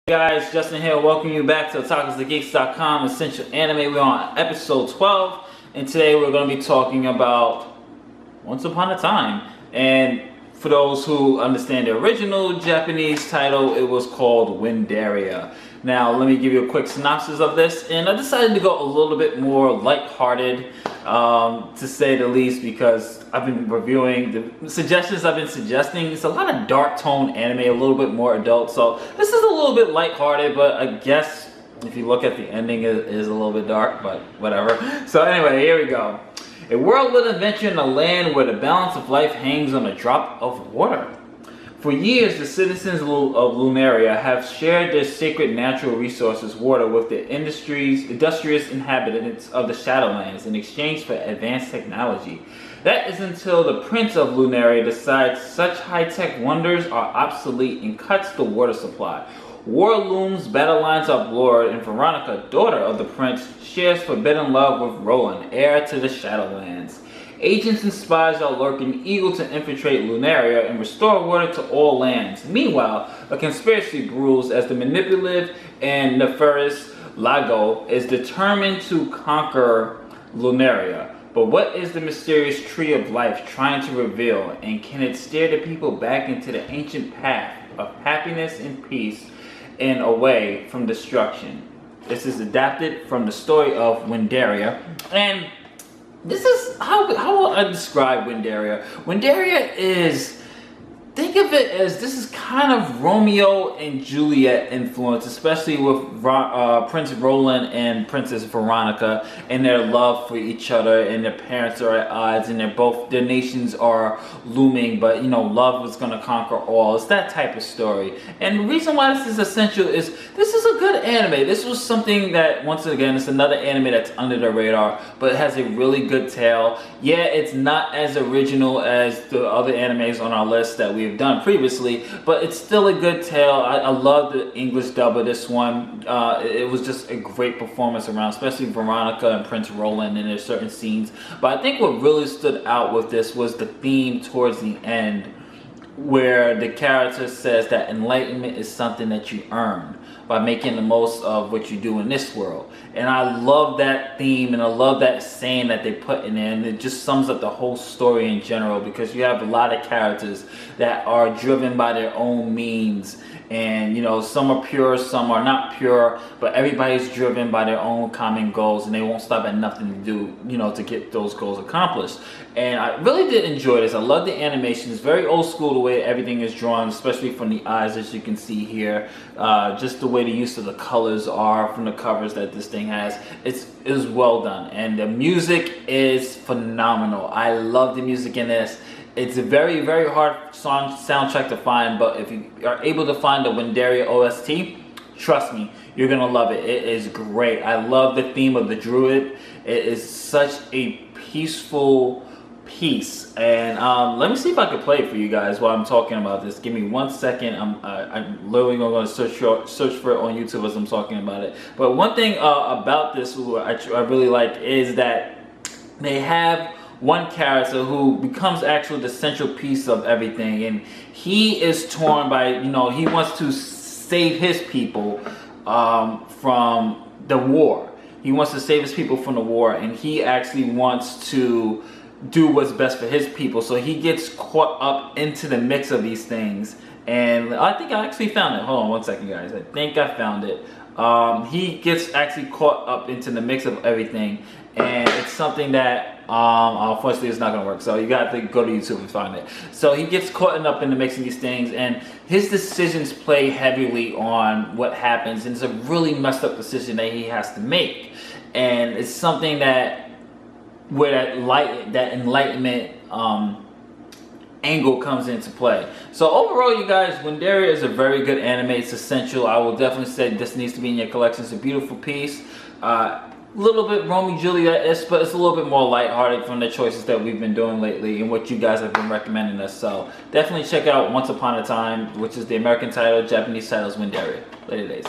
Guys, Justin here, welcome you back to otakusgeeks.com, Essential Anime. We're on episode 12, and today we're going to be talking about Once Upon a Time. And for those who understand the original Japanese title, it was called Windaria. Now, let me give you a quick synopsis of this, and I decided to go a little bit more lighthearted, to say the least, because I've been reviewing the suggestions I've been suggesting. It's a lot of dark tone anime, a little bit more adult, so this is a little bit lighthearted, but I guess if you look at the ending, it is a little bit dark, but whatever. So anyway, here we go. A world-lit adventure in a land where the balance of life hangs on a drop of water. For years, the citizens of Lunaria have shared their sacred natural resources, water, with the industrious inhabitants of the Shadowlands in exchange for advanced technology. That is until the Prince of Lunaria decides such high-tech wonders are obsolete and cuts the water supply. War looms, battle lines of Roland and Veronica, daughter of the Prince, shares forbidden love with Roland, heir to the Shadowlands. Agents and spies are lurking, eager to infiltrate Lunaria and restore water to all lands. Meanwhile, a conspiracy brews as the manipulative and nefarious Lago is determined to conquer Lunaria. But what is the mysterious tree of life trying to reveal, and can it steer the people back into the ancient path of happiness and peace and away from destruction? This is adapted from the story of Windaria, and this is how will I describe Windaria. Windaria is, think of it as, this is kind of Romeo and Juliet influence, especially with Prince Roland and Princess Veronica and their love for each other, and their parents are at odds, and their nations are looming, but you know, love is going to conquer all. It's that type of story. And the reason why this is essential is this is a good anime. This was something that, once again, it's another anime that's under the radar, but it has a really good tale. Yeah, it's not as original as the other animes on our list that we've done previously, but it's still a good tale. I love the English dub of this one. It was just a great performance around, especially Veronica and Prince Roland in their certain scenes. But I think what really stood out with this was the theme towards the end, where the character says that enlightenment is something that you earn by making the most of what you do in this world. And I love that theme, and I love that saying that they put in there, and it just sums up the whole story in general, because you have a lot of characters that are driven by their own means, and you know, some are pure, some are not pure, but everybody's driven by their own common goals, and they won't stop at nothing to do, you know, to get those goals accomplished. And I really did enjoy this. I love the animation. It's very old school, the way everything is drawn, especially from the eyes, as you can see here. Just the way the use of the colors are from the covers that this thing has. It is well done, and the music is phenomenal. I love the music in this. It's a very, very hard soundtrack to find, but if you are able to find the Windaria OST, trust me, you're gonna love it. It is great. I love the theme of the druid. It is such a peaceful piece, and let me see if I can play it for you guys while I'm talking about this. Give me 1 second. I'm literally going to search for it on YouTube as I'm talking about it. But one thing about this I really like is that they have one character who becomes actually the central piece of everything, and he is torn by, you know, he wants to save his people from the war. He wants to save his people from the war, and he actually wants to do what's best for his people. So he gets caught up into the mix of these things, and I think I actually found it. Hold on 1 second, guys. I think I found it. He gets actually caught up into the mix of everything, and it's something that unfortunately it's not gonna work, so you got to go to YouTube and find it. So he gets caught up in the mix of these things, and his decisions play heavily on what happens, and it's a really messed up decision that he has to make, and it's something that where that enlightenment angle comes into play. So overall, you guys, Windaria is a very good anime. It's essential. I will definitely say this needs to be in your collection. It's a beautiful piece. Little bit Romeo Juliet-esque, but it's a little bit more lighthearted from the choices that we've been doing lately and what you guys have been recommending us. So definitely check out Once Upon a Time, which is the American title. Japanese title is Windaria. Later days.